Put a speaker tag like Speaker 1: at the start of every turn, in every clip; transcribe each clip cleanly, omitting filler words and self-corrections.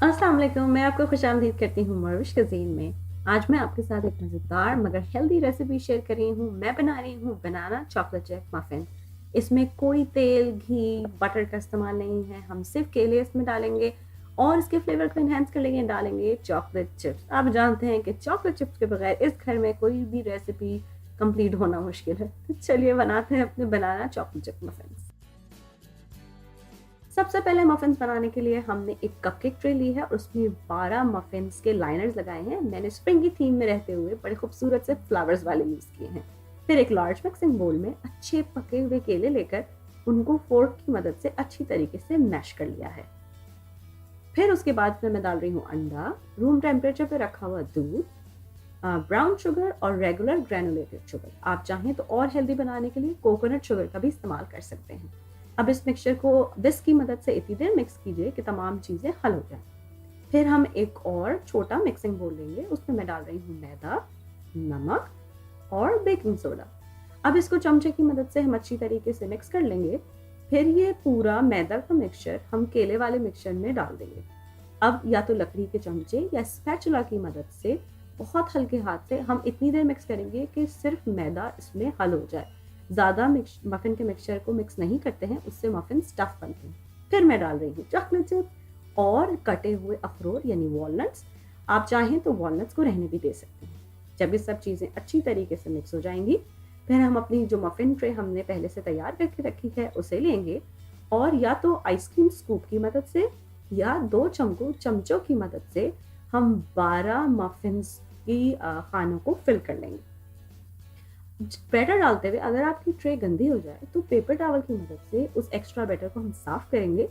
Speaker 1: अस्सलाम वालेकुम, मैं आपको खुशामदीद करती हूँ मरविश कज़ीन में। आज मैं आपके साथ एक मज़ेदार मगर हेल्दी रेसिपी शेयर कर रही हूँ। मैं बना रही हूँ बनाना चॉकलेट चिप मफ़िन। इसमें कोई तेल, घी, बटर का इस्तेमाल नहीं है। हम सिर्फ केले इसमें डालेंगे और इसके फ्लेवर को एनहांस कर लेंगे, डालेंगे चॉकलेट चिप्स। आप जानते हैं कि चॉकलेट चिप्स के बगैर इस घर में कोई भी रेसिपी कंप्लीट होना मुश्किल है। तो चलिए बनाते हैं अपने बनाना चॉकलेट चिप मफ़िन्स। सबसे पहले मफ़िन्स बनाने के लिए हमने एक कपकेक ट्रे ली है और उसमें 12 मफ़िन्स के लाइनर्स लगाए हैं। मैंने स्प्रिंग की थीम में रहते हुए बड़े खूबसूरत से फ्लावर्स वाले यूज़ किए हैं। फिर एक लार्ज मिक्सिंग बोल में अच्छे पके हुए केले लेकर उनको फोर्क की मदद से अच्छी तरीके से मैश कर लिया है। फिर उसके बाद इसमें मैं डाल रही हूँ अंडा, रूम टेम्परेचर पे रखा हुआ दूध, ब्राउन शुगर और रेगुलर ग्रेनुलेटेड शुगर। आप चाहें तो और हेल्दी बनाने के लिए कोकोनट शुगर का भी इस्तेमाल कर सकते हैं। अब इस मिक्सचर को विस्क की मदद से इतनी देर मिक्स कीजिए कि तमाम चीज़ें हल हो जाएं। फिर हम एक और छोटा मिक्सिंग बोल लेंगे, उसमें मैं डाल रही हूँ मैदा, नमक और बेकिंग सोडा। अब इसको चमचे की मदद से हम अच्छी तरीके से मिक्स कर लेंगे। फिर ये पूरा मैदा का मिक्सचर हम केले वाले मिक्सचर में डाल देंगे। अब या तो लकड़ी के चमचे या स्पैचुला की मदद से बहुत हल्के हाथ से हम इतनी देर मिक्स करेंगे कि सिर्फ मैदा इसमें हल हो जाए। ज़्यादा मफ़िन के मिक्सचर को मिक्स नहीं करते हैं, उससे मफ़िन स्टफ बनते हैं। फिर मैं डाल रही हूँ चॉकलेट चिप और कटे हुए अखरोट यानी वॉलनट्स। आप चाहें तो वॉलनट्स को रहने भी दे सकते हैं। जब ये सब चीज़ें अच्छी तरीके से मिक्स हो जाएंगी, फिर हम अपनी जो मफ़िन ट्रे हमने पहले से तैयार करके रखी है उसे लेंगे और या तो आइसक्रीम स्कूप की मदद से या 2 चमचों की मदद से हम 12 मफ़िन्स की खानों को फिल कर लेंगे। बैटर डालते हुए अगर आपकी ट्रे गंदी हो जाए तो पेपर टॉवल की मदद से उस एक्स्ट्रा बैटर को हम साफ करेंगे,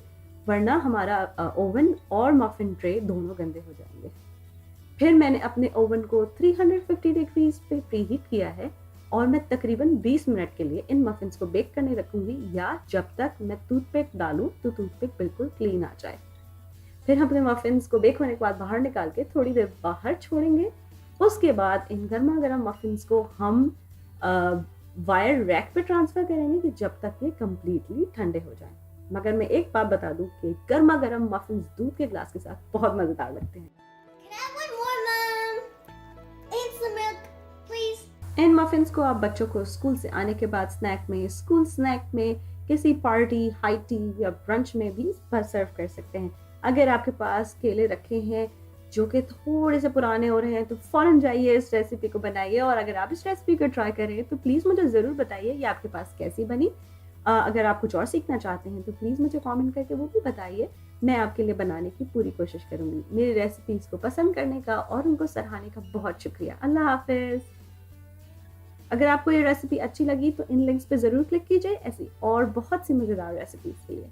Speaker 1: वरना हमारा ओवन और मफ़िन ट्रे दोनों गंदे हो जाएंगे। फिर मैंने अपने ओवन को 350 डिग्रीज पे प्रीहीट किया है और मैं तकरीबन 20 मिनट के लिए इन मफ़िन्स को बेक करने रखूंगी, या जब तक मैं टूथपिक डालूं तो टूथपिक बिल्कुल क्लीन आ जाए। फिर हम अपने मफ़िन्स को बेक होने के बाद बाहर निकाल के थोड़ी देर बाहर छोड़ेंगे। उसके बाद इन गर्मा गर्म मफ़िन्स को हम वायर रैक पे ट्रांसफ़र करेंगे कि जब तक ये कम्प्लीटली ठंडे हो जाएं। मगर मैं एक बात बता दूं कि गर्मा गर्म मफ़िन्स दूध के ग्लास के साथ बहुत मज़ेदार लगते हैं।
Speaker 2: Can I have one more, Mom? Instant milk, please.
Speaker 1: In muffins को आप बच्चों को स्कूल से आने के बाद स्नैक में, स्कूल स्नैक में, किसी पार्टी, हाई टी या ब्रंच में भी सर्व कर सकते हैं। अगर आपके पास केले रखे हैं जो कि थोड़े से पुराने हो रहे हैं तो फ़ौरन जाइए इस रेसिपी को बनाइए, और अगर आप इस रेसिपी को ट्राई करें तो प्लीज़ मुझे ज़रूर बताइए ये आपके पास कैसी बनी। अगर आप कुछ और सीखना चाहते हैं तो प्लीज़ मुझे कमेंट करके वो भी बताइए। मैं आपके लिए बनाने की पूरी कोशिश करूँगी। मेरी रेसिपीज़ को पसंद करने का और उनको सराहने का बहुत शुक्रिया। अल्लाह हाफ़िज़। अगर आपको ये रेसिपी अच्छी लगी तो इन लिंक्स पे ज़रूर क्लिक कीजिए ऐसी और बहुत सी मज़ेदार रेसिपीज़ के लिए।